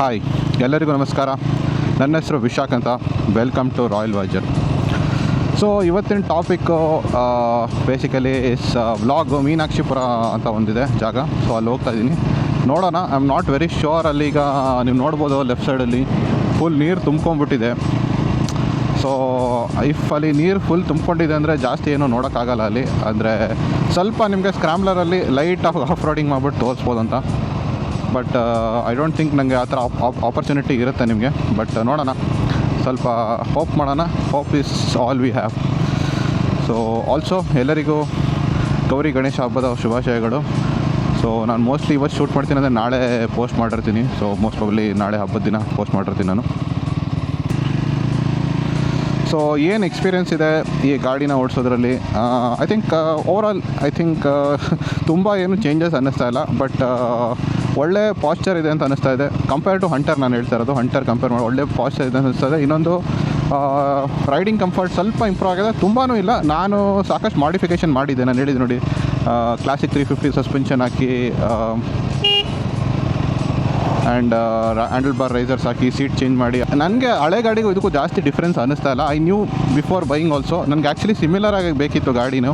Hi, ಎಲ್ಲರಿಗೂ ನಮಸ್ಕಾರ. ನನ್ನ ಹೆಸರು ವಿಶಾಖ್ ಅಂತ. Welcome to royal Wazer. So ಇವತ್ತಿನ topic basically is vlog. Meenakshipura ಅಂತ ಒಂದಿದೆ ಜಾಗ, ಸೊ ಅಲ್ಲಿ ಹೋಗ್ತಾ ಇದ್ದೀನಿ. ನೋಡೋಣ. I am not very sure. ಅಲ್ಲೀಗ ನೀವು ನೋಡ್ಬೋದು ಲೆಫ್ಟ್ ಸೈಡಲ್ಲಿ ಫುಲ್ ನೀರು ತುಂಬ್ಕೊಂಡ್ಬಿಟ್ಟಿದೆ. ಸೊ ಅಲ್ಲಿ ನೀರು ಫುಲ್ ತುಂಬ್ಕೊಂಡಿದೆ ಅಂದರೆ ಜಾಸ್ತಿ ಏನೂ ನೋಡೋಕ್ಕಾಗಲ್ಲ ಅಲ್ಲಿ. ಅಂದರೆ ಸ್ವಲ್ಪ ನಿಮಗೆ ಸ್ಕ್ರಾಮ್ಲರಲ್ಲಿ ಲೈಟ್ ಆಫ್ ರೋಡಿಂಗ್ ಮಾಡಿಬಿಟ್ಟು ತೋರಿಸ್ಬೋದು ಅಂತ. ಬಟ್ ಐ ಡೋಂಟ್ ಥಿಂಕ್ ನನಗೆ ಆ ಥರ ಆಪರ್ಚುನಿಟಿ ಇರುತ್ತೆ ನಿಮಗೆ. ಬಟ್ ನೋಡೋಣ, ಸ್ವಲ್ಪ ಹೋಪ್ ಮಾಡೋಣ. Hope is all we have. So also ಎಲ್ಲರಿಗೂ ಗೌರಿ ಗಣೇಶ ಹಬ್ಬದ ಶುಭಾಶಯಗಳು. ಸೊ ನಾನು ಮೋಸ್ಟ್ಲಿ ಇವತ್ತು ಶೂಟ್ ಮಾಡ್ತೀನಿ ಅಂದರೆ ನಾಳೆ ಪೋಸ್ಟ್ ಮಾಡಿರ್ತೀನಿ. ಸೊ ಮೋಸ್ಟ್ ಪ್ರಾಬಬ್ಲಿ ನಾಳೆ ಹಬ್ಬದ ದಿನ ಪೋಸ್ಟ್ ಮಾಡಿರ್ತೀನಿ ನಾನು. ಸೊ ಏನು ಎಕ್ಸ್ಪೀರಿಯೆನ್ಸ್ ಇದೆ ಈ ಗಾಡಿನ ಓಡಿಸೋದ್ರಲ್ಲಿ? ಐ ಥಿಂಕ್ ಓವರಾಲ್ ತುಂಬ ಏನು ಚೇಂಜಸ್ ಅನ್ನಿಸ್ತಾ ಇಲ್ಲ. ಬಟ್ ಒಳ್ಳೆ ಪಾಶ್ಚರ್ ಇದೆ ಅಂತ ಅನ್ನಿಸ್ತಾ ಇದೆ. ಕಂಪೇರ್ ಟು ಹಂಟರ್ ನಾನು ಹೇಳ್ತಾ ಇರೋದು. ಹಂಟರ್ ಕಂಪೇರ್ ಮಾಡಿ ಒಳ್ಳೆ ಪಾಶ್ಚರ್ ಇದೆ ಅನ್ನಿಸ್ತಾ ಇದೆ. ಇನ್ನೊಂದು ರೈಡಿಂಗ್ ಕಂಫರ್ಟ್ ಸ್ವಲ್ಪ ಇಂಪ್ರೂವ್ ಆಗಿದೆ. ತುಂಬಾ ಇಲ್ಲ, ನಾನು ಸಾಕಷ್ಟು ಮಾಡಿಫಿಕೇಷನ್ ಮಾಡಿದ್ದೆ. ನಾನು ಹೇಳಿದ್ದೆ ನೋಡಿ, ಕ್ಲಾಸಿಕ್ 350 ಸಸ್ಪೆನ್ಷನ್ ಹಾಕಿ ಆ್ಯಂಡ್ ಹ್ಯಾಂಡಲ್ ಬಾರ್ ರೈಸರ್ಸ್ ಹಾಕಿ ಸೀಟ್ ಚೇಂಜ್ ಮಾಡಿ. ನನಗೆ ಹಳೆ ಗಾಡಿಗೂ ಇದಕ್ಕೂ ಜಾಸ್ತಿ ಡಿಫ್ರೆನ್ಸ್ ಅನ್ನಿಸ್ತಾ ಇಲ್ಲ. I knew before buying also. ನನಗೆ ಆ್ಯಕ್ಚುಲಿ ಸಿಮಿಲರ್ ಆಗಿ ಬೇಕಿತ್ತು ಗಾಡಿನೂ.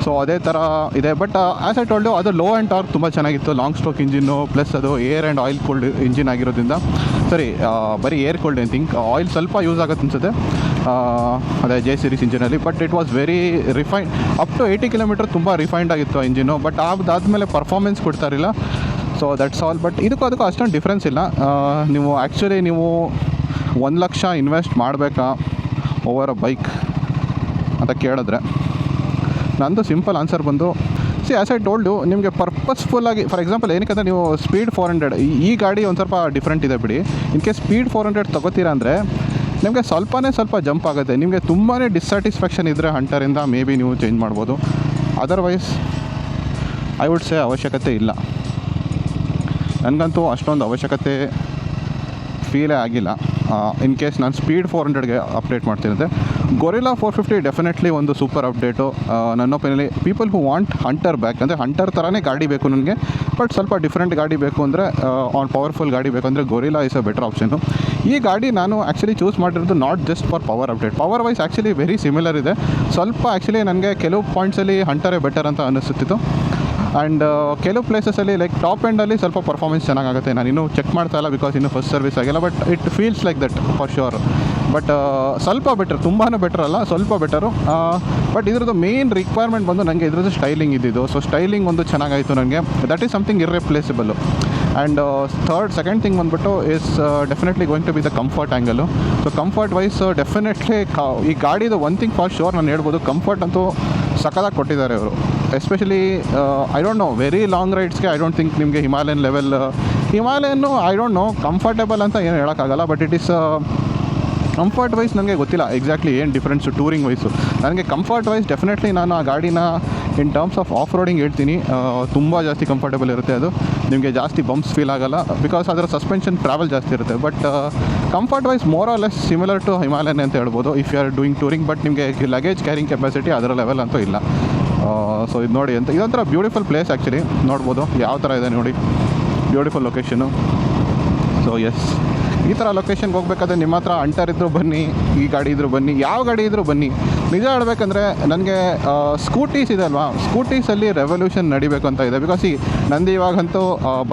ಸೊ ಅದೇ ಥರ ಇದೆ. ಬಟ್ ಆ್ಯಸ್ ಐ ಟೋಲ್ಡು, ಅದು ಲೋ ಆ್ಯಂಡ್ ಟಾರ್ಕ್ ತುಂಬ ಚೆನ್ನಾಗಿತ್ತು. ಲಾಂಗ್ ಸ್ಟ್ರೋಕ್ ಇಂಜಿನ್ನು, ಪ್ಲಸ್ ಅದು air and oil cooled engine ಆಗಿರೋದ್ರಿಂದ, ಬರೀ air cooled I think. Oil ಸ್ವಲ್ಪ ಯೂಸ್ ಆಗುತ್ತೆ ಅನಿಸುತ್ತೆ ಅದೇ ಜೆ ಸೀರೀಸ್ ಇಂಜಿನಲ್ಲಿ. But it was very refined. Up to 80 kilometre ತುಂಬ ರಿಫೈನ್ಡ್ ಆಗಿತ್ತು ಆ ಇಂಜಿನು. ಬಟ್ ಅದಾದಮೇಲೆ ಪರ್ಫಾರ್ಮೆನ್ಸ್ ಕೊಡ್ತಾರಿಲ್ಲ. So that's all. ಬಟ್ ಇದಕ್ಕೂ ಅಷ್ಟೊಂದು ಡಿಫ್ರೆನ್ಸ್ ಇಲ್ಲ. ನೀವು 1 ಲಕ್ಷ ಇನ್ವೆಸ್ಟ್ ಮಾಡಬೇಕಾ ಓವರ್ ಅ ಬೈಕ್ ಅಂತ ಕೇಳಿದ್ರೆ, ನಂದು ಸಿಂಪಲ್ ಆನ್ಸರ್ ಬಂದು, ಆ್ಯಸ್ ಐ ಟೋಲ್ಡ್ ಯು, ನಿಮಗೆ ಪರ್ಪಸ್ಫುಲ್ಲಾಗಿ, ಫಾರ್ ಎಕ್ಸಾಂಪಲ್ ಏನಕ್ಕೆ ನೀವು ಸ್ಪೀಡ್ 400, ಈ ಗಾಡಿ ಒಂದು ಸ್ವಲ್ಪ ಡಿಫ್ರೆಂಟ್ ಇದೆ ಬಿಡಿ. ಇನ್ ಕೇಸ್ ಸ್ಪೀಡ್ 400 ತೊಗೋತೀರಾ ಅಂದರೆ ನಿಮಗೆ ಸ್ವಲ್ಪ ಜಂಪ್ ಆಗುತ್ತೆ. ನಿಮಗೆ ತುಂಬಾ ಡಿಸ್ಸ್ಯಾಟಿಸ್ಫ್ಯಾಕ್ಷನ್ ಇದ್ದರೆ ಹಂಟರಿಂದ ಮೇ ಬಿ ನೀವು ಚೇಂಜ್ ಮಾಡ್ಬೋದು. ಅದರ್ವೈಸ್ ಐ ವುಡ್ ಸೇ ಅವಶ್ಯಕತೆ ಇಲ್ಲ. ನನಗಂತೂ ಅಷ್ಟೊಂದು ಅವಶ್ಯಕತೆ ಫೀಲೇ ಆಗಿಲ್ಲ. ಇನ್ ಕೇಸ್ ನಾನು ಸ್ಪೀಡ್ 400ಗೆ ಅಪ್ಡೇಟ್ ಮಾಡ್ತಿರುತ್ತೆ. ಗೊರಿಲ್ಲಾ 450 ಡೆಫಿನೆಟ್ಲಿ ಒಂದು ಸೂಪರ್ ಅಪ್ಡೇಟು ನನ್ನ ಒಪಿನಿಯನ್ಲಿ. People who want Hunter back, ಅಂದರೆ ಹಂಟರ್ ಥರನೇ ಗಾಡಿ ಬೇಕು ನನಗೆ, ಬಟ್ ಸ್ವಲ್ಪ ಡಿಫ್ರೆಂಟ್ ಗಾಡಿ ಬೇಕು ಅಂದರೆ, ಪವರ್ಫುಲ್ ಗಾಡಿ ಬೇಕು ಅಂದರೆ Guerrilla is a better option. ಈ ಗಾಡಿ ನಾನು ಆ್ಯಕ್ಚುಲಿ ಚೂಸ್ ಮಾಡಿರೋದು not just for power update. Power wise actually very similar ಇದೆ. ಸ್ವಲ್ಪ ಆ್ಯಕ್ಚುಲಿ ನನಗೆ ಕೆಲವು ಪಾಯಿಂಟ್ಸಲ್ಲಿ ಹಂಟರೇ ಬೆಟರ್ ಅಂತ ಅನ್ನಿಸುತ್ತಿತ್ತು. ಆ್ಯಂಡ್ ಕೆಲವು ಪ್ಲೇಸಸಲ್ಲಿ ಲೈಕ್ ಟಾಪ್ ಎಂಡಲ್ಲಿ ಸ್ವಲ್ಪ ಪರ್ಫಾರ್ಮೆನ್ಸ್ ಚೆನ್ನಾಗುತ್ತೆ. ನಾನು ಇನ್ನೂ ಚೆಕ್ ಮಾಡ್ತಾ ಇಲ್ಲ, ಬಿಕಾಸ್ ಇನ್ನೂ ಫಸ್ಟ್ ಸರ್ವಿಸ್ ಆಗಿಲ್ಲ. But it feels like that for sure. But ಸ್ವಲ್ಪ ಬೆಟರ್, ತುಂಬಾ ಬೆಟರ್ ಅಲ್ಲ, ಸ್ವಲ್ಪ ಬೆಟರು. ಬಟ್ ಇದ್ರದ್ದು ಮೇನ್ ರಿಕ್ವೈರ್ಮೆಂಟ್ ಬಂದು ನನಗೆ ಇದ್ರದ್ದು ಸ್ಟೈಲಿಂಗ್ ಇದ್ದಿದ್ದು. ಸೊ ಸ್ಟೈಲಿಂಗ್ ಒಂದು ಚೆನ್ನಾಗಾಯಿತು ನನಗೆ. That is something irreplaceable. And second thing ಬಂದುಬಿಟ್ಟು is definitely going to be the comfort angle. So comfort wise definitely ಈ ಗಾಡಿದು ಒನ್ ಥಿಂಗ್ ಫಾರ್ ಶ್ಯೂರ್ ನಾನು ಹೇಳ್ಬೋದು, ಕಂಫರ್ಟ್ ಅಂತೂ ಸಖತ್ತಾಗಿ ಕೊಟ್ಟಿದ್ದಾರೆ ಇವರು. Especially I don't know, very long ರೈಡ್ಸ್ಗೆ ಐ ಡೋಂಟ್ ಥಿಂಕ್ ನಿಮಗೆ Himalayan I don't know comfortable ಅಂತ ಏನು ಹೇಳೋಕ್ಕಾಗಲ್ಲ. But it is comfort wise ನನಗೆ ಗೊತ್ತಿಲ್ಲ ಎಕ್ಸಾಕ್ಟ್ಲಿ ಏನು ಡಿಫ್ರೆನ್ಸು ಟೂರಿಂಗ್ ವೈಸು. ನನಗೆ ಕಂಫರ್ಟ್ ವೈಸ್ ಡೆಫಿನೆಟ್ಲಿ ನಾನು ಆ ಗಾಡಿನ in terms of off roading ಹೇಳ್ತೀನಿ, ತುಂಬ ಜಾಸ್ತಿ ಕಂಫರ್ಟೇಬಲ್ ಇರುತ್ತೆ. ಅದು ನಿಮಗೆ ಜಾಸ್ತಿ ಬಂಪ್ಸ್ ಫೀಲ್ ಆಗೋಲ್ಲ, ಬಿಕಾಸ್ ಅದರ ಸಸ್ಪೆನ್ಷನ್ ಟ್ರಾವೆಲ್ ಜಾಸ್ತಿ ಇರುತ್ತೆ. But comfort wise more or less similar to Himalayan ಅಂತ ಹೇಳ್ಬೋದು if you are doing touring. But ನಿಮಗೆ ಲಗೇಜ್ ಕ್ಯಾರಿಂಗ್ ಕೆಪಾಸಿಟಿ ಅದರ ಲೆವೆಲ್ ಅಂತೂ ಇಲ್ಲ. ಸೊ ಇದು ನೋಡಿ ಅಂತ, ಇದೊಂಥರ ಬ್ಯೂಟಿಫುಲ್ ಪ್ಲೇಸ್ ಆ್ಯಕ್ಚುಲಿ. ನೋಡ್ಬೋದು ಯಾವ ಥರ ಇದೆ ನೋಡಿ, ಬ್ಯೂಟಿಫುಲ್ ಲೊಕೇಶನು. ಸೊ ಎಸ್, ಈ ಥರ ಲೊಕೇಶನ್ಗೆ ಹೋಗ್ಬೇಕಾದ್ರೆ ನಿಮ್ಮ ಹತ್ರ ಹಂಟರ್ ಇದ್ದರೂ ಬನ್ನಿ, ಈ ಗಾಡಿ ಇದ್ದರೂ ಬನ್ನಿ, ಯಾವ ಗಾಡಿ ಇದ್ದರೂ ಬನ್ನಿ. ನಿಜ ಹೇಳ್ಬೇಕಂದ್ರೆ ನನಗೆ ಸ್ಕೂಟೀಸ್ ಇದೆ ಅಲ್ವಾ, ಸ್ಕೂಟೀಸಲ್ಲಿ ರೆವಲ್ಯೂಷನ್ ನಡಿಬೇಕು ಅಂತ ಇದೆ. ಬಿಕಾಸ್ ನಂದು ಇವಾಗಂತೂ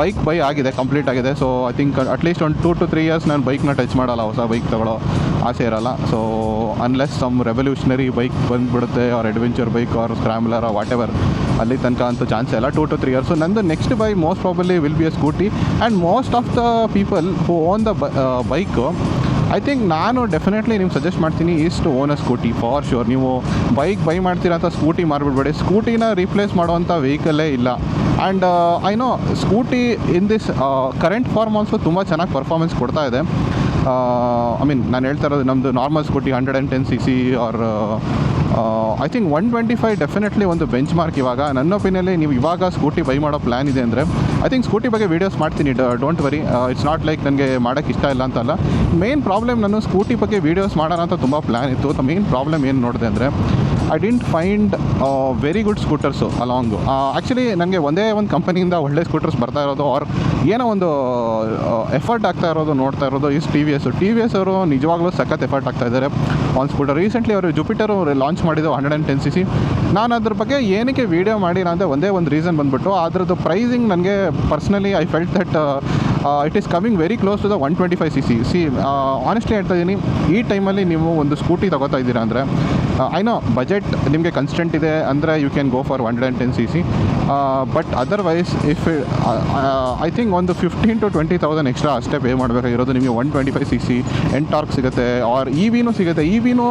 ಬೈಕ್ ಬೈ ಆಗಿದೆ, ಕಂಪ್ಲೀಟ್ ಆಗಿದೆ. ಸೊ ಐ ಥಿಂಕ್ ಅಟ್ಲೀಸ್ಟ್ ಒಂದು 2 to 3 years ನಾನು ಬೈಕ್ನ ಟಚ್ ಮಾಡಲ್ಲ, ಹೊಸ ಬೈಕ್ ತೊಗೊಳ್ಳೋ ಆಸೆ ಇರಲ್ಲ. So unless some revolutionary bike ಬಂದುಬಿಡುತ್ತೆ, or adventure bike or scrambler whatever, ಅಲ್ಲಿ ತನಕ ಅಂತೂ ಚಾನ್ಸೇ ಇಲ್ಲ. 2 to 3 years. ನಂದು next buy most probably will be a Scooty. And most of the people who own the bike, I think ನಾನು definitely ನಿಮ್ಗೆ suggest ಮಾಡ್ತೀನಿ is to own a Scooty for sure. ನೀವು ಬೈಕ್ ಬೈ ಮಾಡ್ತೀರಾ ಅಂತ Scooty ಮಾರ್ಬಿಡ್ಬೇಡಿ. ಸ್ಕೂಟಿನ replace ಮಾಡುವಂಥ ವೆಹಿಕಲ್ಲೇ ಇಲ್ಲ. And I know Scooty in this current form also ತುಂಬ ಚೆನ್ನಾಗಿ ಪರ್ಫಾರ್ಮೆನ್ಸ್ ಕೊಡ್ತಾ ಇದೆ. ಐ ಮೀನ್ ನಾನು ಹೇಳ್ತಾ ಇರೋದು ನಮ್ಮದು normal Scooty 110cc or I think 125 definitely ಒಂದು ಬೆಂಚ್ ಮಾರ್ಕ್ ಇವಾಗ. ನನ್ನ ಒಪಿನಿಯಲ್ಲಿ ನೀವು ಇವಾಗ ಸ್ಕೂಟಿ ಬೈ ಮಾಡೋ ಪ್ಲ್ಯಾನ್ ಇದೆ ಅಂದರೆ ಐ ಥಿಂಕ್ ಸ್ಕೂಟಿ ಬಗ್ಗೆ ವೀಡಿಯೋಸ್ ಮಾಡ್ತೀನಿ, don't worry. It's not like ನನಗೆ ಮಾಡೋಕ್ಕೆ ಇಷ್ಟ ಇಲ್ಲ ಅಂತಲ್ಲ. ಮೇನ್ ಪ್ರಾಬ್ಲಮ್ ನಾನು ಸ್ಕೂಟಿ ಬಗ್ಗೆ ವೀಡಿಯೋಸ್ ಮಾಡೋಣ ಅಂತ ತುಂಬ ಪ್ಲ್ಯಾನ್ ಇತ್ತು. ಮೇನ್ ಪ್ರಾಬ್ಲಮ್ ಏನು ನೋಡಿದೆ ಅಂದರೆ I didn't find very good scooters along. Actually ನನಗೆ ಒಂದೇ ಒಂದು ಕಂಪನಿಯಿಂದ ಒಳ್ಳೆ ಸ್ಕೂಟರ್ಸ್ ಬರ್ತಾ ಇರೋದು ಆರ್ ಏನೋ ಒಂದು ಎಫರ್ಟ್ ಆಗ್ತಾ ಇರೋದು ನೋಡ್ತಾ ಇರೋದು ಈಸ್ ಟಿ ವಿ ಎಸ್ ಅವರು ನಿಜವಾಗ್ಲೂ ಸಖತ್ ಎಫರ್ಟ್ ಆಗ್ತಾ ಇದ್ದಾರೆ ಆನ್ ಸ್ಕೂಟರ್. ರೀಸೆಂಟ್ಲಿ ಅವರು ಜುಪಿಟರ್ ಲಾಂಚ್ ಮಾಡಿದ್ದು 110cc. ನಾನು ಅದ್ರ ಬಗ್ಗೆ ಏನಕ್ಕೆ ವೀಡಿಯೋ ಮಾಡಿಲ್ಲ ಅಂದರೆ ಒಂದೇ ಒಂದು ರೀಸನ್ ಬಂದುಬಿಟ್ಟು ಅದ್ರದ್ದು ಪ್ರೈಸಿಂಗ್ ನನಗೆ personally I felt that it is coming very close to the 125cc. Honestly ಹೇಳ್ತಾ ಇದ್ದೀನಿ, ಈ ಟೈಮಲ್ಲಿ ನೀವು ಒಂದು ಸ್ಕೂಟಿ ತೊಗೋತಾ ಇದ್ದೀರಾ ಅಂದರೆ ಐ ನೋ ಬಜೆಟ್ ನಿಮಗೆ ಕನ್ಸ್ಟೆಂಟ್ ಇದೆ ಅಂದರೆ you can go for 110cc. But otherwise if I think ಒಂದು 15,000 to 20,000 ಎಕ್ಸ್ಟ್ರಾ ಅಷ್ಟೇ ಪೇ ಮಾಡಬೇಕಾಗಿರೋದು. ನಿಮಗೆ 125cc ಎಂಟಾರ್ಕ್ ಸಿಗುತ್ತೆ, ಆರ್ ಇ ವಿನೂ ಸಿಗುತ್ತೆ. ಇ ವಿನೂ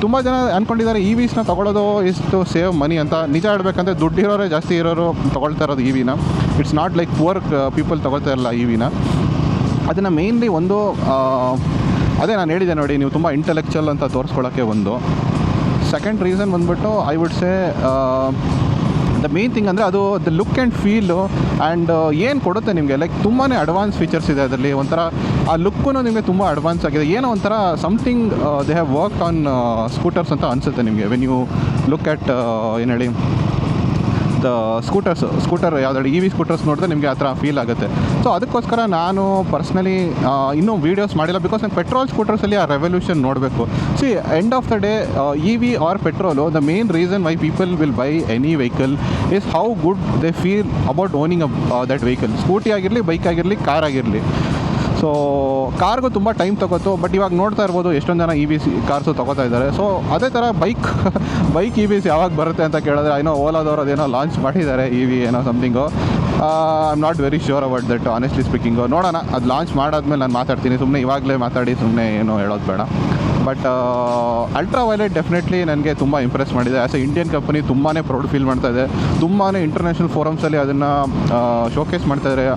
ತುಂಬ ಜನ ಅಂದ್ಕೊಂಡಿದ್ದಾರೆ ಇ ವಿಸ್ನ ತೊಗೊಳ್ಳೋದು ಇಷ್ಟು ಸೇವ್ ಮನಿ ಅಂತ. ನಿಜ ಹೇಳ್ಬೇಕಂದ್ರೆ ದುಡ್ಡಿರೋರೇ ಜಾಸ್ತಿ ಇರೋರು ತೊಗೊಳ್ತಾ ಇರೋದು ಇ ವಿನ. It's not like poor people ತೊಗೊಳ್ತಾ ಇರಲ್ಲ ಇ ವಿನ. ಅದನ್ನು ಮೇನ್ಲಿ ಒಂದು ಅದೇ ನಾನು ಹೇಳಿದೆ ನೋಡಿ, ನೀವು ತುಂಬ ಇಂಟೆಲೆಕ್ಚುವಲ್ ಅಂತ ತೋರಿಸ್ಕೊಳ್ಳೋಕ್ಕೆ ಒಂದು. ಸೆಕೆಂಡ್ ರೀಸನ್ ಬಂದುಬಿಟ್ಟು I would say the main thing ಅಂದರೆ ಅದು the look and feel and ಏನು ಕೊಡುತ್ತೆ ನಿಮಗೆ. ಲೈಕ್ ತುಂಬಾ ಅಡ್ವಾನ್ಸ್ ಫೀಚರ್ಸ್ ಇದೆ ಅದರಲ್ಲಿ. ಒಂಥರ ಆ ಲುಕ್ಕೂ ನಿಮಗೆ ತುಂಬ ಅಡ್ವಾನ್ಸ್ ಆಗಿದೆ. ಏನೋ ಒಂಥರ something they have work on scooters ಅಂತ ಅನಿಸುತ್ತೆ ನಿಮಗೆ ವೆನ್ ಯು ಲುಕ್ ಆ್ಯಟ್ ಏನು ಹೇಳಿ ದ ಸ್ಕೂಟರ್ ಯಾವುದಾದ್ರು ಇ ವಿ ಸ್ಕೂಟರ್ಸ್ ನೋಡಿದ್ರೆ ನಿಮಗೆ ಆ ಥರ ಫೀಲ್ ಆಗುತ್ತೆ. ಸೊ ಅದಕ್ಕೋಸ್ಕರ ನಾನು ಪರ್ಸ್ನಲಿ ಇನ್ನೂ ವೀಡಿಯೋಸ್ ಮಾಡಿಲ್ಲ. ಬಿಕಾಸ್ ನಂಗೆ ಪೆಟ್ರೋಲ್ ಸ್ಕೂಟರ್ಸಲ್ಲಿ ಆ ರೆವಲ್ಯೂಷನ್ ನೋಡಬೇಕು. C end of the day E we are petrol the main reason why people will buy any vehicle is how good they feel about owning that vehicle. Scooty ಆಗಿರಲಿ, bike ಆಗಿರಲಿ, car ಆಗಿರಲಿ. So ಕಾರ್ಗೂ ತುಂಬ time ತೊಗೋತು. But ಇವಾಗ ನೋಡ್ತಾ ಇರ್ಬೋದು ಎಷ್ಟೊಂದು ಜನ E V cars ತೊಗೋತಾ ಇದ್ದಾರೆ. ಸೊ ಅದೇ ಥರ ಬೈಕ್ ಇ ವಿಸ್ ಯಾವಾಗ ಬರುತ್ತೆ ಅಂತ ಕೇಳಿದ್ರೆ ಏನೋ ಓಲಾದವ್ರು ಅದೇನೋ ಲಾಂಚ್ ಮಾಡಿದ್ದಾರೆ ಇ ವಿ ಏನೋ something. I am not very sure about that honestly speaking. ನೋಡೋಣ, ಅದು ಲಾಂಚ್ ಮಾಡಾದ್ಮೇಲೆ ನಾನು ಮಾತಾಡ್ತೀನಿ. ಸುಮ್ಮನೆ ಇವಾಗಲೇ ಮಾತಾಡಿ ಸುಮ್ಮನೆ ಏನೋ ಹೇಳೋದು ಬೇಡ. ಬಟ್ ಅಲ್ಟ್ರಾ ವೈಲೆಟ್ ಡೆಫಿನೆಟ್ಲಿ ನನಗೆ ತುಂಬ ಇಂಪ್ರೆಸ್ ಮಾಡಿದೆ. ಆ್ಯಸ್ ಎ ಇಂಡಿಯನ್ ಕಂಪನಿ ತುಂಬಾ ಪ್ರೌಡ್ ಫೀಲ್ ಮಾಡ್ತಾ ಇದೆ. ತುಂಬಾ ಇಂಟರ್ನ್ಯಾಷನಲ್ ಫೋರಮ್ಸಲ್ಲಿ ಅದನ್ನು ಶೋಕೇಸ್ ಮಾಡ್ತಾಯಿದ್ದಾರೆ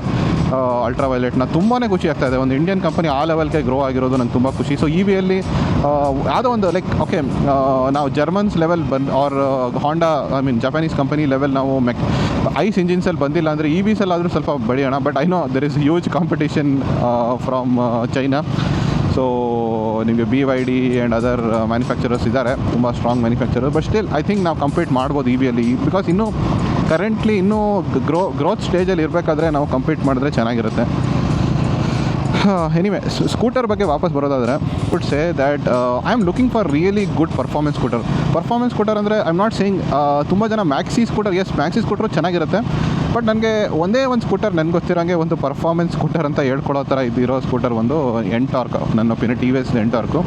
ಅಲ್ಟ್ರಾ ವೈಲೆಟ್ನ. ತುಂಬಾ ಖುಷಿ ಆಗ್ತಾಯಿದೆ. ಒಂದು ಇಂಡಿಯನ್ ಕಂಪನಿ ಆ ಲೆವೆಲ್ಗೆ ಗ್ರೋ ಆಗಿರೋದು ನಂಗೆ ತುಂಬ ಖುಷಿ. ಸೊ ಇ ವಿಯಲ್ಲಿ ಯಾವುದೋ ಒಂದು ಲೈಕ್ ಓಕೆ ನಾವು Germans level or Honda I mean Japanese company level ನಾವು ಐಸ್ ಇಂಜಿನ್ಸಲ್ಲಿ ಬಂದಿಲ್ಲ ಅಂದರೆ ಇ ವಿಸಲ್ಲಾದರೂ ಸ್ವಲ್ಪ ಬೆಳೆಯೋಣ. But I know there is huge competition from China. So ನಿಮಗೆ BYD ಆ್ಯಂಡ್ ಅದರ್ ಮ್ಯಾನುಫ್ಯಾಕ್ಚರರ್ಸ್ ಇದ್ದಾರೆ, ತುಂಬ strong manufacturer. But still I think ನಾವು ಕಂಪೀಟ್ ಮಾಡ್ಬೋದು ಇ ವಿಯಲ್ಲಿ. ಬಿಕಾಸ್ ಇನ್ನೂ ಕರೆಂಟ್ಲಿ ಇನ್ನೂ ಗ್ರೋತ್ ಸ್ಟೇಜಲ್ಲಿ ಇರಬೇಕಾದ್ರೆ ನಾವು ಕಂಪೀಟ್ ಮಾಡಿದ್ರೆ ಚೆನ್ನಾಗಿರುತ್ತೆ. ಎನಿವೆ, ಸ್ಕೂಟರ್ ಬಗ್ಗೆ ವಾಪಸ್ ಬರೋದಾದರೆ would say that I am looking for really good performance scooter ಅಂದರೆ ಐ ಆಮ್ ನಾಟ್ ಸೇಯಿಂಗ್ ತುಂಬ ಜನ ಮ್ಯಾಕ್ಸಿ ಸ್ಕೂಟರು ಚೆನ್ನಾಗಿರುತ್ತೆ. ಬಟ್ ನನಗೆ ಒಂದೇ ಒಂದು ಸ್ಕೂಟರ್ ನನಗೆ ಗೊತ್ತಿರೋಂಗೆ ಒಂದು ಪರ್ಫಾರ್ಮೆನ್ಸ್ ಸ್ಕೂಟರ್ ಅಂತ ಹೇಳ್ಕೊಳ್ಳೋ ಥರ ಇರೋ ಸ್ಕೂಟರ್ ಒಂದು ಎಂಟಾರ್ಕ್, ನನ್ನ ಒಪಿನಿಯನ್ TVS ಎಂಟಾರ್ಕು.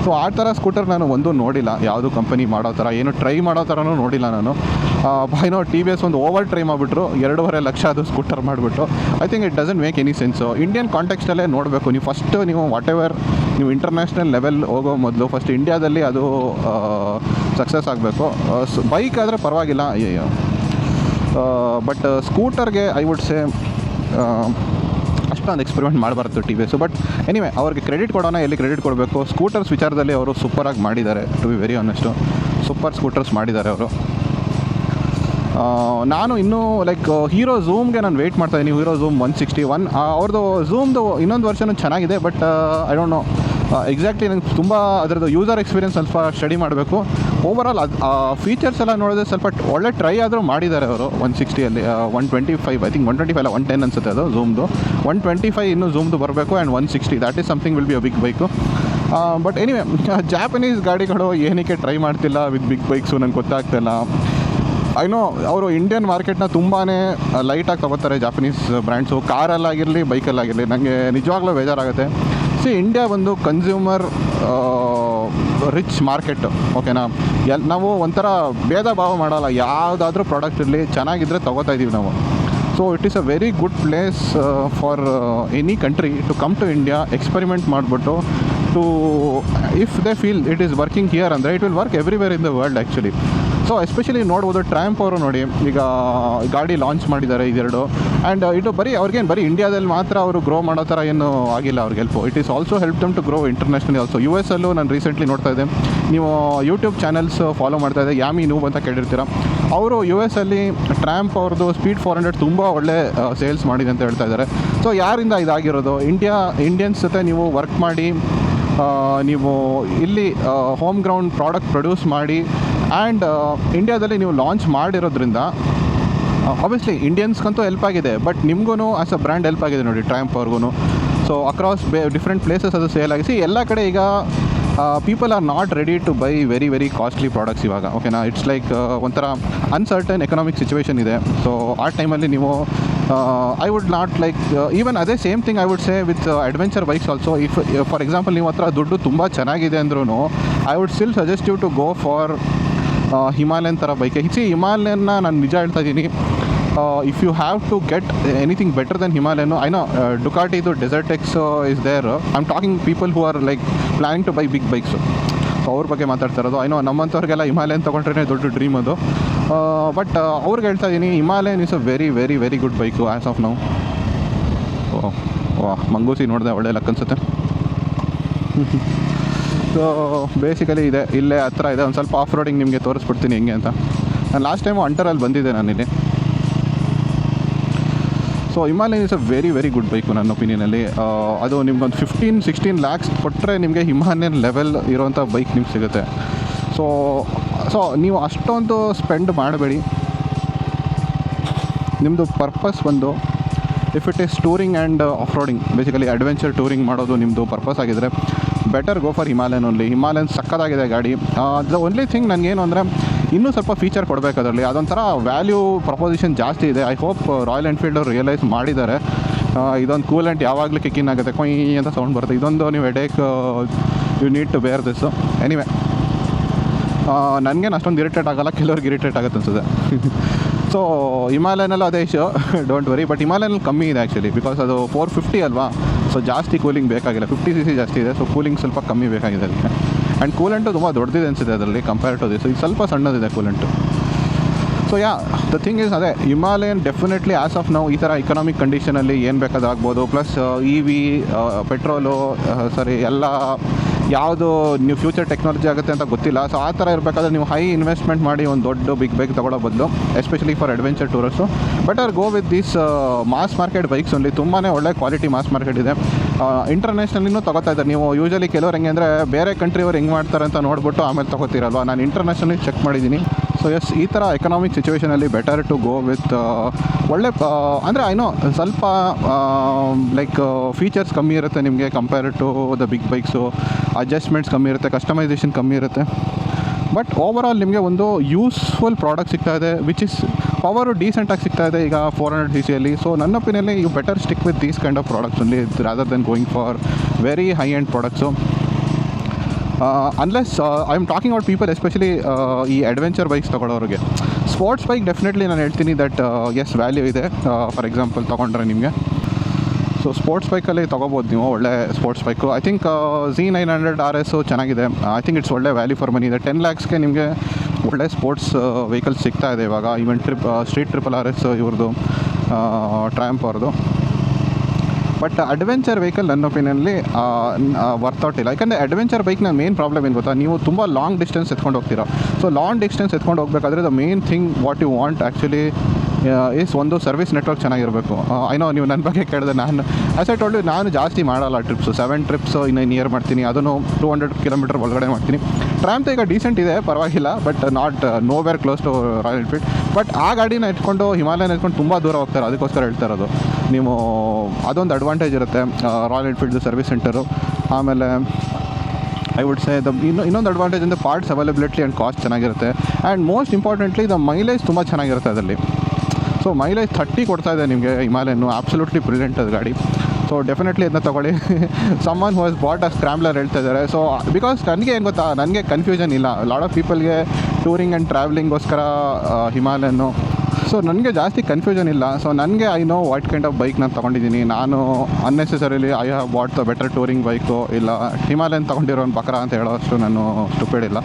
ಸೊ ಆ ಥರ ಸ್ಕೂಟರ್ ನಾನು ಒಂದು ನೋಡಿಲ್ಲ, ಯಾವುದು ಕಂಪನಿ ಮಾಡೋ ಥರ, ಏನು ಟ್ರೈ ಮಾಡೋ ಥರನೂ ನೋಡಿಲ್ಲ ನಾನು. ಏನೋ TVS ಒಂದು ಓವರ್ ಟ್ರೈ ಮಾಡಿಬಿಟ್ರು, 2.5 ಲಕ್ಷ ಅದು ಸ್ಕೂಟರ್ ಮಾಡಿಬಿಟ್ರು. I think it doesn't make any sense. Indian ಕಾಂಟೆಕ್ಸ್ಟಲ್ಲೇ ನೋಡಬೇಕು ನೀವು. ಫಸ್ಟು ನೀವು ವಾಟ್ ಎವರ್ ನೀವು ಇಂಟರ್ನ್ಯಾಷನಲ್ ಲೆವೆಲ್ ಹೋಗೋ ಮೊದಲು ಫಸ್ಟ್ ಇಂಡಿಯಾದಲ್ಲಿ ಅದು ಸಕ್ಸಸ್ ಆಗಬೇಕು. ಬೈಕ್ ಆದರೆ ಪರವಾಗಿಲ್ಲ, ಬಟ್ ಸ್ಕೂಟರ್ಗೆ ಐ ವುಡ್ ಸೇ ಅಷ್ಟೊಂದು ಎಕ್ಸ್ಪೆರಿಮೆಂಟ್ ಮಾಡಬಾರ್ದು TVS. ಬಟ್ ಎನಿವೆ, ಅವ್ರಿಗೆ ಕ್ರೆಡಿಟ್ ಕೊಡೋಣ, ಎಲ್ಲಿ ಕ್ರೆಡಿಟ್ ಕೊಡಬೇಕು. ಸ್ಕೂಟರ್ಸ್ ವಿಚಾರದಲ್ಲಿ ಅವರು ಸೂಪರಾಗಿ ಮಾಡಿದ್ದಾರೆ, to be very honest. Super scooters ಮಾಡಿದ್ದಾರೆ ಅವರು. ನಾನು ಇನ್ನೂ ಲೈಕ್ ಹೀರೋ ಝೂಮ್ಗೆ ನಾನು ವೆಯ್ಟ್ ಮಾಡ್ತಾಯಿದ್ದೀನಿ. ಹೀರೋ ಝೂಮ್ 161 ಅವ್ರದ್ದು ಝೂಮ್ದು ಇನ್ನೊಂದು ವರ್ಷನೂ ಚೆನ್ನಾಗಿದೆ. But I don't no exactly ನಂಗೆ ತುಂಬ ಅದರದ್ದು ಯೂಸರ್ ಎಕ್ಸ್ಪೀರಿಯನ್ಸ್ ಸ್ವಲ್ಪ ಸ್ಟಡಿ ಮಾಡಬೇಕು. ಓವರಾಲ್ ಅದು ಫೀಚರ್ಸ್ ಎಲ್ಲ ನೋಡಿದ್ರೆ ಸ್ವಲ್ಪ ಒಳ್ಳೆ ಟ್ರೈ ಆದರೂ ಮಾಡಿದ್ದಾರೆ ಅವರು. 160ಅಲ್ಲಿ 125 ಐ ಥಿಂಕ್ 125 ಅಲ್ಲ 110 ಅನಿಸುತ್ತೆ ಅದು ಝೂಮ್ದು. 125 ಇನ್ನೂ ಝೂಮ್ದು ಬರಬೇಕು. And 160 that is something will be a big bike. But anyway, Japanese ಗಾಡಿಗಳು ಏನಕ್ಕೆ ಟ್ರೈ ಮಾಡ್ತಿಲ್ಲ ವಿತ್ ಬಿಗ್ ಬೈಕ್ಸು ನನಗೆ ಗೊತ್ತಾಗ್ತಿಲ್ಲ. ಐ ನೋ ಅವರು ಇಂಡಿಯನ್ ಮಾರ್ಕೆಟ್ನ ತುಂಬಾ ಲೈಟಾಗಿ ತೊಗೋತಾರೆ ಜಾಪನೀಸ್ ಬ್ರ್ಯಾಂಡ್ಸು, ಕಾರಲ್ಲಾಗಿರಲಿ ಬೈಕಲ್ಲಾಗಿರಲಿ. ನನಗೆ ನಿಜವಾಗ್ಲೂ ಬೇಜಾರಾಗುತ್ತೆ. ಇಂಡಿಯಾ ಒಂದು ಕನ್ಸ್ಯೂಮರ್ ರಿಚ್ ಮಾರ್ಕೆಟ್, ಓಕೆನಾ. ನಾವು ಒಂಥರ ಭೇದ ಭಾವ ಮಾಡೋಲ್ಲ, ಯಾವುದಾದ್ರೂ ಪ್ರಾಡಕ್ಟ್ ಇರಲಿ ಚೆನ್ನಾಗಿದ್ದರೆ ತೊಗೋತಾ ಇದ್ದೀವಿ ನಾವು. So it is a very good place for any country to come to India, experiment ಮಾಡಿಬಿಟ್ಟು to if they feel it is working here ಅಂದರೆ it will work everywhere in the world actually. So especially ನೋಡ್ಬೋದು Trump ಅವರು ನೋಡಿ ಈಗ ಗಾಡಿ launch ಮಾಡಿದ್ದಾರೆ ಇದೆರಡು. And ಇದು ಬರೀ ಅವ್ರಿಗೇನು ಬರೀ ಇಂಡಿಯಾದಲ್ಲಿ ಮಾತ್ರ ಅವರು ಗ್ರೋ ಮಾಡೋ ಥರ ಏನು ಆಗಿಲ್ಲ ಅವ್ರಿಗೆ help. It is also help them to grow internationally also. US ಅಲ್ಲೂ ನಾನು ರೀಸೆಂಟ್ಲಿ ನೋಡ್ತಾ ಇದ್ದೆ, ನೀವು ಯೂಟ್ಯೂಬ್ ಚಾನಲ್ಸ್ ಫಾಲೋ ಮಾಡ್ತಾ ಇದ್ದೆ, ಯಾಮಿ ನೂಬ್ ಅಂತ ಕೇಳಿರ್ತೀರ. ಅವರು US ಅಲ್ಲಿ ಟ್ರ್ಯಾಂಪ್ ಅವ್ರದ್ದು ಸ್ಪೀಡ್ 400 ತುಂಬ ಒಳ್ಳೆ ಸೇಲ್ಸ್ ಮಾಡಿದೆ ಅಂತ ಹೇಳ್ತಾ ಇದ್ದಾರೆ. ಸೊ ಯಾರಿಂದ ಇದಾಗಿರೋದು? ಇಂಡಿಯನ್ಸ್ ಜೊತೆ ನೀವು ವರ್ಕ್ ಮಾಡಿ ನೀವು ಇಲ್ಲಿ ಹೋಮ್ ಗ್ರೌಂಡ್ ಪ್ರಾಡಕ್ಟ್ ಪ್ರೊಡ್ಯೂಸ್ ಮಾಡಿ ಆ್ಯಂಡ್ ಇಂಡಿಯಾದಲ್ಲಿ ನೀವು ಲಾಂಚ್ ಮಾಡಿರೋದ್ರಿಂದ ಆಬ್ವಿಯಸ್ಲಿ ಇಂಡಿಯನ್ಸ್ಗಂತೂ ಹೆಲ್ಪ್ ಆಗಿದೆ, ಬಟ್ ನಿಮಗೂ ಆ್ಯಸ್ ಅ ಬ್ರ್ಯಾಂಡ್ ಹೆಲ್ಪ್ ಆಗಿದೆ ನೋಡಿ ಟ್ರ್ಯಾಂಪ್ ಅವ್ರಿಗೂ. ಸೊ ಅಕ್ರಾಸ್ ಡಿಫ್ರೆಂಟ್ ಪ್ಲೇಸಸ್ ಅದು ಸೇಲ್ ಆಗಿ ಎಲ್ಲ ಕಡೆ ಈಗ people are not ready to buy very very costly products ಇವಾಗ. ಓಕೆನಾ, ಇಟ್ಸ್ ಲೈಕ್ ಒಂಥರ ಅನ್ಸರ್ಟನ್ ಎಕನಾಮಿಕ್ ಸಿಚುವೇಶನ್ ಇದೆ. ಸೊ ಆ ಟೈಮಲ್ಲಿ ನೀವು I would not like even ಅದೇ same thing I would say with adventure bikes also. If for example ನೀವು ಹತ್ರ ದುಡ್ಡು ತುಂಬ ಚೆನ್ನಾಗಿದೆ ಅಂದ್ರೂ I would still suggest you to go for Himalayan ಥರ ಬೈಕ್. ಹಿಮಾಲಯನ್ನ ನಾನು ನಿಜ ಹೇಳ್ತಾ ಇದ್ದೀನಿ, if you have to get anything better then Himalayan, I know ಡುಕಾಟಿದು Desert X is there. I am talking people who are like planning to buy big bikes. So ಅವ್ರ ಬಗ್ಗೆ ಮಾತಾಡ್ತಾ ಇರೋದು. ಐ ನೋ ನಮ್ಮಂಥವ್ರಿಗೆಲ್ಲ ಹಿಮಾಲಯನ್ ತೊಗೊಂಡ್ರೆ ದೊಡ್ಡ dream ಅದು. But ಅವ್ರಿಗೆ ಹೇಳ್ತಾ ಇದ್ದೀನಿ, Himalayan is a very very very good bike as of now. ವಾಹ್, ಮಂಗೂಸಿ ನೋಡಿದೆ, ಒಳ್ಳೆ ಲಕ್ ಅನ್ಸುತ್ತೆ. ಸೊ ಬೇಸಿಕಲಿ ಇದೆ, ಇಲ್ಲೇ ಹತ್ರ ಇದೆ. ಒಂದು ಸ್ವಲ್ಪ ಆಫ್ ರೋಡಿಂಗ್ ನಿಮಗೆ ತೋರಿಸ್ಬಿಡ್ತೀನಿ ಹೆಂಗೆ ಅಂತ. ನಾನು ಲಾಸ್ಟ್ ಟೈಮು ಅಂಟರಲ್ಲಿ ಬಂದಿದ್ದೆ ನಾನಿಲ್ಲಿ. So Himalayan is a very very good bike ನನ್ನ ಒಪಿನಿಯನಲ್ಲಿ. ಅದು ನಿಮ್ಗೊಂದು 15-16 ಲ್ಯಾಕ್ಸ್ ಕೊಟ್ಟರೆ ನಿಮಗೆ ಹಿಮಾಲಯನ್ ಲೆವೆಲ್ ಇರೋವಂಥ ಬೈಕ್ ನಿಮ್ಗೆ ಸಿಗುತ್ತೆ. ಸೊ ನೀವು ಅಷ್ಟೊಂದು ಸ್ಪೆಂಡ್ ಮಾಡಬೇಡಿ. ನಿಮ್ಮದು ಪರ್ಪಸ್ ಒಂದು if it is touring and off roading, basically adventure touring ಮಾಡೋದು ನಿಮ್ಮದು ಪರ್ಪಸ್ ಆಗಿದ್ದರೆ better go for Himalayan only. Himalayan ಸಕ್ಕತ್ತಾಗಿದೆ ಗಾಡಿ. ದ ಓನ್ಲಿ ಥಿಂಗ್ ನನಗೇನು ಅಂದರೆ ಇನ್ನೂ ಸ್ವಲ್ಪ ಫೀಚರ್ ಕೊಡಬೇಕು ಅದರಲ್ಲಿ. ಅದೊಂಥರ ವ್ಯಾಲ್ಯೂ ಪ್ರಪೋಸಿಷನ್ ಜಾಸ್ತಿ ಇದೆ. ಐ ಹೋಪ್ ರಾಯಲ್ ಎನ್ಫೀಲ್ಡ್ ಅವ್ರು ರಿಯಲೈಸ್ ಮಾಡಿದ್ದಾರೆ. ಇದೊಂದು ಕೂಲೆಂಟ್ ಯಾವಾಗಲೂ ಕಿಕ್ಕಿನ್ ಆಗುತ್ತೆ, ಕೊಯ್ ಅಂತ ಸೌಂಡ್ ಬರುತ್ತೆ. ಇದೊಂದು ನೀವು headache you need to bear this. Anyway, ನನಗೇನು ಅಷ್ಟೊಂದು ಇರಿಟೇಟ್ ಆಗೋಲ್ಲ, ಕೆಲವ್ರಿಗೆ ಇರಿಟೇಟ್ ಆಗುತ್ತೆ ಅನ್ಸುತ್ತೆ. ಸೊ ಹಿಮಾಲಯನಲ್ಲೂ ಅದೇ ಇಶ್ಯೂ, ಡೋಂಟ್ ವರಿ. ಬಟ್ ಹಿಮಾಲಯನಲ್ಲಿ ಕಮ್ಮಿ ಇದೆ ಆ್ಯಕ್ಚುಲಿ, ಬಿಕಾಸ್ ಅದು 450 ಅಲ್ವಾ. ಸೊ ಜಾಸ್ತಿ ಕೂಲಿಂಗ್ ಬೇಕಾಗಿಲ್ಲ, 50cc ಜಾಸ್ತಿ ಇದೆ. ಸೊ ಕೂಲಿಂಗ್ ಸ್ವಲ್ಪ ಕಮ್ಮಿ ಬೇಕಾಗಿದೆ ಅದಕ್ಕೆ. ಆ್ಯಂಡ್ ಕೂಲೆಂಟು ತುಂಬ ದೊಡ್ಡದಿದೆ ಅನಿಸುತ್ತೆ ಅದರಲ್ಲಿ ಕಂಪೇರ್ ಟು ದಿಸ್. ಇದು ಸ್ವಲ್ಪ ಸಣ್ಣದಿದೆ coolant. So the thing is ಅದೇ, ಹಿಮಾಲಯನ್ ಡೆಫಿನೆಟ್ಲಿ ಆ್ಯಸ್ ಆಫ್ ನಾವು ಈ ಥರ ಇಕನಾಮಿಕ್ ಕಂಡೀಷನಲ್ಲಿ ಏನು ಬೇಕಾದ್ರೂ ಆಗ್ಬೋದು. ಪ್ಲಸ್ EV, ಪೆಟ್ರೋಲು, ಎಲ್ಲ ಯಾವುದು ನೀವು ಫ್ಯೂಚರ್ ಟೆಕ್ನಾಲಜಿ ಆಗುತ್ತೆ ಅಂತ ಗೊತ್ತಿಲ್ಲ. ಸೊ ಆ ಥರ ಇರಬೇಕಾದ್ರೆ ನೀವು ಹೈ ಇನ್ವೆಸ್ಟ್ಮೆಂಟ್ ಮಾಡಿ ಒಂದು ದೊಡ್ಡ ಬಿಗ್ ಬೈಕ್ ತೊಗೊಳ್ಳೋ ಬದಲು, especially for adventure tourers, better go with this mass market bikes only. ತುಂಬಾ ಒಳ್ಳೆ ಕ್ವಾಲಿಟಿ ಮಾಸ್ ಮಾರ್ಕೆಟ್ ಇದೆ. ಇಂಟರ್ನ್ಯಾಷನಲಿನೂ ತೊಗೋತಾ ಇದ್ದಾರೆ. ನೀವು ಯೂಶಲಿ ಕೆಲವ್ರು ಹೆಂಗೆ ಅಂದರೆ ಬೇರೆ ಕಂಟ್ರಿಯವ್ರು ಹೆಂಗೆ ಮಾಡ್ತಾರೆ ಅಂತ ನೋಡ್ಬಿಟ್ಟು ಆಮೇಲೆ ತೊಗೋತೀರಲ್ವ. ನಾನು ಇಂಟರ್ನ್ಯಾಷನಲಿ ಚೆಕ್ ಮಾಡಿದ್ದೀನಿ. ಸೊ ಎಸ್, ಈ ಥರ ಎಕನಾಮಿಕ್ ಸಿಚುವೇಷನಲ್ಲಿ ಬೆಟರ್ ಟು ಗೋ ವಿತ್ ಒಳ್ಳೆ ಅಂದರೆ ಐನೋ ಸ್ವಲ್ಪ ಲೈಕ್ ಫೀಚರ್ಸ್ ಕಮ್ಮಿ ಇರುತ್ತೆ ನಿಮಗೆ compare to the big bikes. Adjustments ಕಮ್ಮಿ ಇರುತ್ತೆ, ಕಸ್ಟಮೈಸೇಷನ್ ಕಮ್ಮಿ ಇರುತ್ತೆ. ಬಟ್ ಓವರಾಲ್ ನಿಮಗೆ ಒಂದು ಯೂಸ್ಫುಲ್ ಪ್ರಾಡಕ್ಟ್ ಸಿಗ್ತಾ ಇದೆ, ವಿಚ್ ಇಸ್ ಪವರು ಡೀಸೆಂಟಾಗಿ ಸಿಗ್ತಾ ಇದೆ ಈಗ 400cc. ಸೊ ನನ್ನ ಒಪಿನಿಯನ್ಲಿ you better stick with these kind of products only rather then going for very high end products. Unless I am talking out people especially ಈ adventure bikes ತೊಗೊಳೋರಿಗೆ. Sports bike definitely ನಾನು ಹೇಳ್ತೀನಿ that is value ಇದೆ. For example ತೊಗೊಂಡ್ರೆ ನಿಮಗೆ so sports ಬೈಕಲ್ಲಿ ತೊಗೋಬೋದು ನೀವು, ಒಳ್ಳೆ sports bike. I think Z900 RS ಚೆನ್ನಾಗಿದೆ. ಐ ಥಿಂಕ್ ಇಟ್ಸ್ ಒಳ್ಳೆ ವ್ಯಾಲ್ಯೂ ಫಾರ್ ಮನಿ ಇದೆ. 10 lakhsಗೆ ನಿಮಗೆ ಒಳ್ಳೆ ಸ್ಪೋರ್ಟ್ಸ್ ವೆಹಿಕಲ್ಸ್ ಸಿಗ್ತಾ ಇದೆ ಇವಾಗ. ಈವನ್ ಸ್ಟ್ರೀಟ್ ಟ್ರಿಪಲ್ RS ಇವ್ರದ್ದು, ಟ್ರ್ಯಾಂಪ್ ಅವ್ರದ್ದು. ಬಟ್ ಅಡ್ವೆಂಚರ್ ವೆಹಿಕಲ್ ನನ್ನ ಒಪಿನಿಯನ್ಲಿ ವರ್ಕೌಟ್ ಇಲ್ಲ. ಯಾಕಂದರೆ ಅಡ್ವೆಂಚರ್ ಬೈಕ್ನ ಮೇನ್ ಪ್ರಾಬ್ಲಮ್ ಏನು ಗೊತ್ತಾ, ನೀವು ತುಂಬ ಲಾಂಗ್ ಡಿಸ್ಟೆನ್ಸ್ ಎತ್ಕೊಂಡು ಹೋಗ್ತೀರಾ. ಸೊ ಲಾಂಗ್ ಡಿಸ್ಟೆನ್ಸ್ ಎತ್ಕೊಂಡು ಹೋಗಬೇಕಾದ್ರೆ the main thing what you want actually is ಒಂದು ಸರ್ವಿಸ್ ನೆಟ್ವರ್ಕ್ ಚೆನ್ನಾಗಿರಬೇಕು. ಐನೋ ನೀವು ನನ್ನ ಬಗ್ಗೆ ಕೇಳಿದೆ, ನಾನು ಆ್ಯಸ್ ಐ ಟೋಲ್ಡ್ ಯು, ನಾನು ಜಾಸ್ತಿ ಮಾಡಲ್ಲ ಟ್ರಿಪ್ಸು. 7 ಟ್ರಿಪ್ಸು ಇನ್ ಇಯರ್ ಮಾಡ್ತೀನಿ, ಅದನ್ನು 200 ಕಿಲೋಮೀಟರ್ ಒಳಗಡೆ ಮಾಡ್ತೀನಿ. ಟ್ರ್ಯಾಂಪ್ ಈಗ ಡೀಸೆಂಟ್ ಇದೆ, ಪರವಾಗಿಲ್ಲ, but not nowhere close to Royal Enfield. But ಆ ಗಾಡಿನ ಇಟ್ಕೊಂಡು ಹಿಮಾಲಯನ ಇಟ್ಕೊಂಡು ತುಂಬ ದೂರ ಹೋಗ್ತಾರೆ, ಅದಕ್ಕೋಸ್ಕರ ಹೇಳ್ತಾ ಇರೋದು. ನೀವು ಅದೊಂದು ಅಡ್ವಾಂಟೇಜ್ ಇರುತ್ತೆ ರಾಯಲ್ ಎನ್ಫೀಲ್ಡ್ದು ಸರ್ವಿಸ್ ಸೆಂಟರು. ಆಮೇಲೆ ಐ ವುಡ್ ಸೇ ಇನ್ನೊಂದು ಅಡ್ವಾಂಟೇಜ್ ಅಂದರೆ ಪಾರ್ಟ್ಸ್ ಅವೈಲಬಿಲಿಟಿ ಆ್ಯಂಡ್ ಕಾಸ್ಟ್ ಚೆನ್ನಾಗಿರುತ್ತೆ. And most importantly the mileage ತುಂಬ ಚೆನ್ನಾಗಿರುತ್ತೆ ಅದರಲ್ಲಿ. ಸೊ ಮೈಲೇಜ್ 30 ಕೊಡ್ತಾ ಇದೆ ನಿಮಗೆ ಹಿಮಾಲಯನು. ಆಬ್ಸಲ್ಯೂಟ್ಲಿ ಬ್ರಿಲಿಯಂಟ್ ಅದು ಗಾಡಿ. ಸೊ ಡೆಫಿನೆಟ್ಲಿ ಅದನ್ನ ತೊಗೊಳ್ಳಿ. Summon who has bought a ಸ್ಕ್ರಾಂಬ್ಲರ್ ಹೇಳ್ತಾ ಇದ್ದಾರೆ. ಸೊ ಬಿಕಾಸ್ ನನಗೆ ಏನು ಗೊತ್ತಾ, ನನಗೆ ಕನ್ಫ್ಯೂಷನ್ ಇಲ್ಲ. ಲಾಟ್ ಆಫ್ ಪೀಪಲ್ಗೆ ಟೂರಿಂಗ್ ಆ್ಯಂಡ್ ಟ್ರಾವೆಲಿಂಗೋಸ್ಕರ ಹಿಮಾಲಯನ್ನು. ಸೊ ನನಗೆ ಜಾಸ್ತಿ ಕನ್ಫ್ಯೂಷನ್ ಇಲ್ಲ. ಸೊ ನನಗೆ I know what kind of bike ನಾನು ತೊಗೊಂಡಿದ್ದೀನಿ. ನಾನು unnecessarily I have bought the better touring bike, ಇಲ್ಲ ಹಿಮಾಲಯನ್ ತೊಗೊಂಡಿರೋ ಬಕ್ರಾ ಅಂತ ಹೇಳೋಷ್ಟು ನಾನು ಸ್ಟುಪಿಡ್ ಇಲ್ಲ.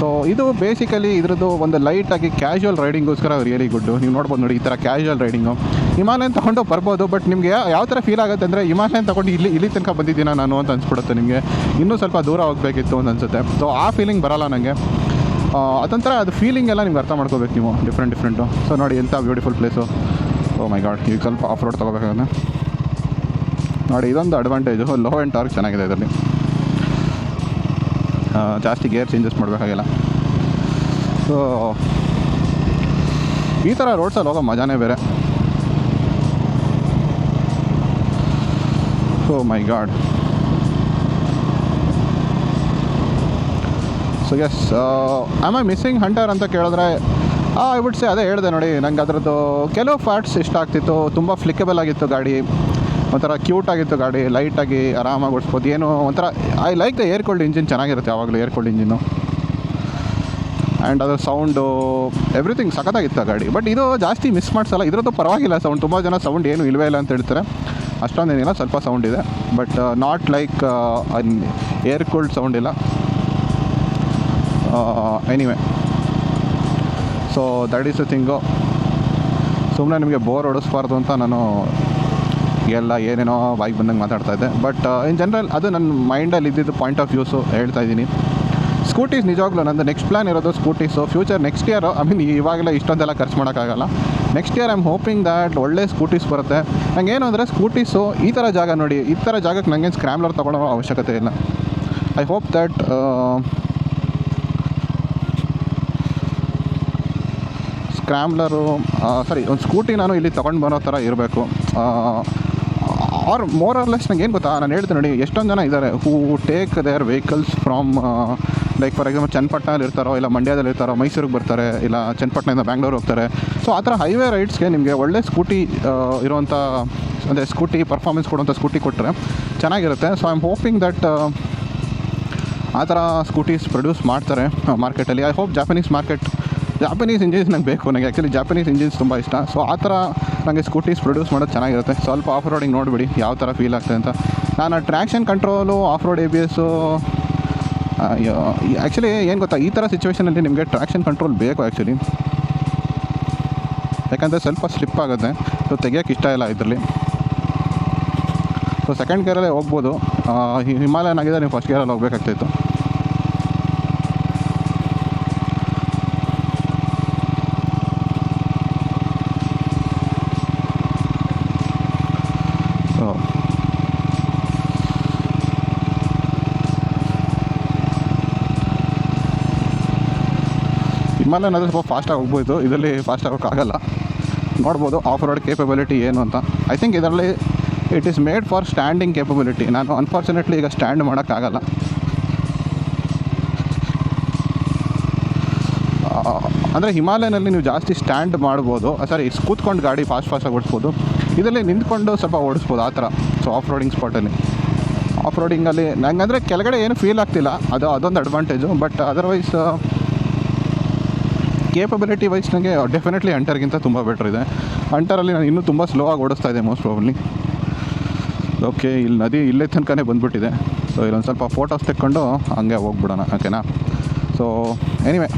ಸೊ ಇದು ಬೇಸಿಕಲಿ ಇದ್ರದ್ದು ಒಂದು ಲೈಟಾಗಿ ಕ್ಯಾಶುವಲ್ ರೈಡಿಂಗೋಸ್ಕರ ರಿಯಲಿ ಗುಡ್ಡು. ನೀವು ನೋಡ್ಬೋದು ನೋಡಿ, ಈ ಥರ ಕ್ಯಾಶುವಲ್ ರೈಡಿಂಗು ಹಿಮಾಲಯನ್ ತೊಗೊಂಡು ಬರ್ಬೋದು. ಬಟ್ ನಿಮಗೆ ಯಾವ ಥರ ಫೀಲ್ ಆಗುತ್ತೆ ಅಂದರೆ, ಹಿಮಾಲಯನ್ ತೊಗೊಂಡು ಇಲ್ಲಿ ತನಕ ಬಂದಿದ್ದೀನ ನಾನು ಅಂತ ಅನ್ಸ್ಬಿಡುತ್ತೆ ನಿಮಗೆ. ಇನ್ನೂ ಸ್ವಲ್ಪ ದೂರ ಹೋಗಬೇಕಿತ್ತು ಅಂತ ಅನಿಸುತ್ತೆ. ಸೊ ಆ ಫೀಲಿಂಗ್ ಬರೋಲ್ಲ ನನಗೆ. ಅದೊಂಥರ ಅದು ಫೀಲಿಂಗ್ ಎಲ್ಲ ನಿಮ್ಗೆ ಅರ್ಥ ಮಾಡ್ಕೋಬೇಕು ನೀವು, ಡಿಫ್ರೆಂಟು. ಸೊ ನೋಡಿ ಎಂಥ beautiful place. O my god, ಈಗ ಸ್ವಲ್ಪ ಆಫ್ ರೋಡ್ ತೊಗೋಬೇಕಾಗುತ್ತೆ ನೋಡಿ. ಇದೊಂದು ಅಡ್ವಾಂಟೇಜು, ಲೋ ಆ್ಯಂಡ್ ಟಾರ್ಕ್ ಚೆನ್ನಾಗಿದೆ ಇದರಲ್ಲಿ. ಜಾಸ್ತಿ ಗೇರ್ ಚೇಂಜಸ್ ಮಾಡಬೇಕಾಗಿಲ್ಲ. ಸೊ ಈ ಥರ ರೋಡ್ಸಲ್ಲಿ ಹೋಗೋ ಮಜಾನೇ ಬೇರೆ. Oh my God. So yes, am I missing Hunter ಅಂತ ಕೇಳಿದ್ರೆ ಐ ವುಡ್ ಸೇ ಅದೇ ಹೇಳಿದೆ ನೋಡಿ. ನಂಗೆ ಅದರದ್ದು ಕೆಲವು ಪಾರ್ಟ್ಸ್ ಇಷ್ಟ ಆಗ್ತಿತ್ತು. ತುಂಬ ಫ್ಲಿಕಬಲ್ ಆಗಿತ್ತು ಗಾಡಿ, ಒಂಥರ ಕ್ಯೂಟ್ ಆಗಿತ್ತು ಗಾಡಿ, ಲೈಟಾಗಿ ಆರಾಮಾಗಿ ಓಡಿಸ್ಬೋದು. ಏನು ಒಂಥರ I like the air cooled engine, ಚೆನ್ನಾಗಿರುತ್ತೆ ಯಾವಾಗಲೂ ಏರ್ ಕೂಲ್ಡ್ ಇಂಜಿನ್ನು. ಆ್ಯಂಡ್ ಅದರ ಸೌಂಡು ಎವ್ರಿಥಿಂಗ್ ಸಖತ್ತಾಗಿತ್ತು ಆ ಗಾಡಿ. ಬಟ್ ಇದು ಜಾಸ್ತಿ ಮಿಸ್ ಮಾಡಿಸಲ್ಲ. ಇದರದ್ದು ಪರವಾಗಿಲ್ಲ ಸೌಂಡ್. ತುಂಬ ಜನ ಸೌಂಡ್ ಏನು ಇಲ್ಲವೇ ಇಲ್ಲ ಅಂತ ಹೇಳ್ತಾರೆ. ಅಷ್ಟೊಂದೇನಿಲ್ಲ, ಸ್ವಲ್ಪ ಸೌಂಡ್ ಇದೆ. But not like air cooled sound ಇಲ್ಲ. Anyway, so that is the thing. ಸುಮ್ಮನೆ ನಿಮಗೆ ಬೋರ್ ಹೊಡಿಸ್ಬಾರ್ದು ಅಂತ ನಾನು ಎಲ್ಲ ಏನೇನೋ ಬಾಯಿಗೆ ಬಂದಂಗೆ ಮಾತಾಡ್ತಾಯಿದ್ದೆ. ಬಟ್ ಇನ್ ಜನರಲ್ ಅದು ನನ್ನ ಮೈಂಡಲ್ಲಿ ಇದ್ದಿದ್ದು ಪಾಯಿಂಟ್ ಆಫ್ ವ್ಯೂಸು ಹೇಳ್ತಾ ಇದ್ದೀನಿ. ಸ್ಕೂಟೀಸ್ ನಿಜವಾಗ್ಲೂ ನಂದು ನೆಕ್ಸ್ಟ್ ಪ್ಲ್ಯಾನ್ ಇರೋದು scooties. Future next year, I mean ಇವಾಗಲೇ ಇಷ್ಟೊಂದೆಲ್ಲ ಖರ್ಚು ಮಾಡೋಕ್ಕಾಗಲ್ಲ. Next year I am hoping that ಒಳ್ಳೆ ಸ್ಕೂಟೀಸ್ ಬರುತ್ತೆ. ನನಗೇನು ಅಂದರೆ ಸ್ಕೂಟೀಸು ಈ ಥರ ಜಾಗ ನೋಡಿ, ಈ ಥರ ಜಾಗಕ್ಕೆ ನನಗೇನು ಸ್ಕ್ರ್ಯಾಮ್ಲರ್ ತೊಗೊಳ್ಳೋ ಅವಶ್ಯಕತೆ ಇಲ್ಲ. ಐ ಹೋಪ್ ದ್ಯಾಟ್ ಸ್ಕ್ರ್ಯಾಮ್ಲರು ಒಂದು ಸ್ಕೂಟಿ ನಾನು ಇಲ್ಲಿ ತೊಗೊಂಡು ಬರೋ ಥರ ಇರಬೇಕು. ಆರ್ ಮೋರ್ ಆರ್ ಲೆಸ್ ನಂಗೆ ಏನು ಗೊತ್ತಾ, ನಾನು ಹೇಳ್ತೀನಿ ನೋಡಿ, ಎಷ್ಟೊಂದು ಜನ ಇದ್ದಾರೆ who take their vehicles from like for example ಚನ್ನಪಟ್ಟಣದಲ್ಲಿ ಇರ್ತಾರೋ, ಇಲ್ಲ ಮಂಡ್ಯದಲ್ಲಿ ಇರ್ತಾರೋ, ಮೈಸೂರಿಗೆ ಬರ್ತಾರೆ, ಇಲ್ಲ ಚನ್ನಪಟ್ಟಣದಿಂದ ಬ್ಯಾಂಗ್ಳೂರು ಹೋಗ್ತಾರೆ. ಸೊ ಆ ಥರ ಹೈವೇ ರೈಡ್ಸ್ಗೆ ನಿಮಗೆ ಒಳ್ಳೆ ಸ್ಕೂಟಿ ಇರುವಂಥ, ಅಂದರೆ ಸ್ಕೂಟಿ ಪರ್ಫಾರ್ಮೆನ್ಸ್ ಕೊಡುವಂಥ ಸ್ಕೂಟಿ ಕೊಟ್ಟರೆ ಚೆನ್ನಾಗಿರುತ್ತೆ. So I am hoping that ಆ ಥರ ಸ್ಕೂಟೀಸ್ ಪ್ರೊಡ್ಯೂಸ್ ಮಾಡ್ತಾರೆ ಮಾರ್ಕೆಟಲ್ಲಿ. ಐ ಹೋಪ್ ಜಾಪನೀಸ್ ಇಂಜಿನ್ಸ್ ನಂಗೆ ಬೇಕು. ನನಗೆ ಆ್ಯಕ್ಚುಲಿ ಜಾಪನೀಸ್ ಇಂಜಿನ್ಸ್ ತುಂಬ ಇಷ್ಟ. ಸೊ ಆ ಥರ ನನಗೆ ಸ್ಕೂಟೀಸ್ ಪ್ರೊಡ್ಯೂಸ್ ಮಾಡೋದು ಚೆನ್ನಾಗಿರುತ್ತೆ. ಸ್ವಲ್ಪ ಆಫ್ ರೋಡಿಂಗ್ ನೋಡಿಬಿಡಿ ಯಾವ ಥರ ಫೀಲ್ ಆಗ್ತದೆ ಅಂತ. ನಾನು traction control, of road ABS, actually ಏನು ಗೊತ್ತಾ, ಈ ಥರ ಸಿಚುವೇಷನಲ್ಲಿ ನಿಮಗೆ ಟ್ರ್ಯಾಕ್ಷನ್ ಕಂಟ್ರೋಲ್ ಬೇಕು ಆ್ಯಕ್ಚುಲಿ. ಯಾಕಂದರೆ ಸ್ವಲ್ಪ ಸ್ಲಿಪ್ ಆಗುತ್ತೆ. ಸೊ ತೆಗಿಯೋಕ್ಕೆ ಇಷ್ಟ ಇಲ್ಲ ಇದರಲ್ಲಿ. ಸೊ ಸೆಕೆಂಡ್ ಗೇರಲ್ಲೇ ಹೋಗ್ಬೋದು. ಹಿಮಾಲಯನ್ ಆಗಿದೆ, ನೀವು ಫಸ್ಟ್ ಗೇರಲ್ಲಿ ಹೋಗಬೇಕಾಗ್ತಾಯಿತ್ತು. ಹಿಮಾಲಯನ್ ಆದರೆ ಸ್ವಲ್ಪ ಫಾಸ್ಟಾಗಿ ಹೋಗ್ಬೋದು, ಇದರಲ್ಲಿ ಫಾಸ್ಟ್ ಆಗೋಕ್ಕಾಗಲ್ಲ. ನೋಡ್ಬೋದು ಆಫ್ ರೋಡ್ ಕೇಪಬಿಲಿಟಿ ಏನು ಅಂತ. ಐ ಥಿಂಕ್ ಇದರಲ್ಲಿ it is made for standing capability. ನಾನು ಅನ್ಫಾರ್ಚುನೇಟ್ಲಿ ಈಗ ಸ್ಟ್ಯಾಂಡ್ ಮಾಡೋಕ್ಕಾಗಲ್ಲ. ಅಂದರೆ ಹಿಮಾಲಯನಲ್ಲಿ ನೀವು ಜಾಸ್ತಿ ಸ್ಟ್ಯಾಂಡ್ ಮಾಡ್ಬೋದು, ಕೂತ್ಕೊಂಡು ಗಾಡಿ ಫಾಸ್ಟಾಗಿ ಓಡಿಸ್ಬೋದು. ಇದರಲ್ಲಿ ನಿಂತ್ಕೊಂಡು ಸ್ವಲ್ಪ ಓಡಿಸ್ಬೋದು ಆ ಥರ. ಸೊ ಆಫ್ ರೋಡಿಂಗ್ ಸ್ಪಾಟಲ್ಲಿ, ಆಫ್ ರೋಡಿಂಗಲ್ಲಿ ನಂಗೆ ಅಂದರೆ ಕೆಳಗಡೆ ಏನು ಫೀಲ್ ಆಗ್ತಿಲ್ಲ, ಅದೊಂದು advantage. But otherwise capability wise ನನಗೆ ಡೆಫಿನೆಟ್ಲಿ ಹಂಟರ್ಗಿಂತ ತುಂಬ ಬೆಟ್ರ್ ಇದೆ. ಹಂಟರಲ್ಲಿ ನಾನು ಇನ್ನೂ ತುಂಬ ಸ್ಲೋ ಆಗಿ ಓಡಿಸ್ತಾ ಇದೆ ಮೋಸ್ಟ್ ಪ್ರಾಬಬ್ಲಿ. ಓಕೆ, ಇಲ್ಲಿ ನದಿ ಇಲ್ಲೇ ತನಕನೇ ಬಂದುಬಿಟ್ಟಿದೆ. ಸೊ ಇಲ್ಲೊಂದು ಸ್ವಲ್ಪ ಫೋಟೋಸ್ ತೆಕ್ಕೊಂಡು ಹಂಗೆ ಹೋಗ್ಬಿಡೋಣ, ಓಕೆನಾ? So anyway,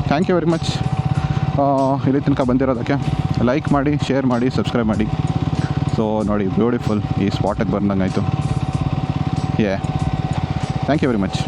thank you very much ಇಲ್ಲಿ ತನಕ ಬಂದಿರೋದಕ್ಕೆ. ಲೈಕ್ ಮಾಡಿ, ಶೇರ್ ಮಾಡಿ, ಸಬ್ಸ್ಕ್ರೈಬ್ ಮಾಡಿ. ಸೊ ನೋಡಿ, ಬ್ಯೂಟಿಫುಲ್ ಈ ಸ್ಪಾಟಿಗೆ ಬಂದಂಗಾಯಿತು. Thank you very much.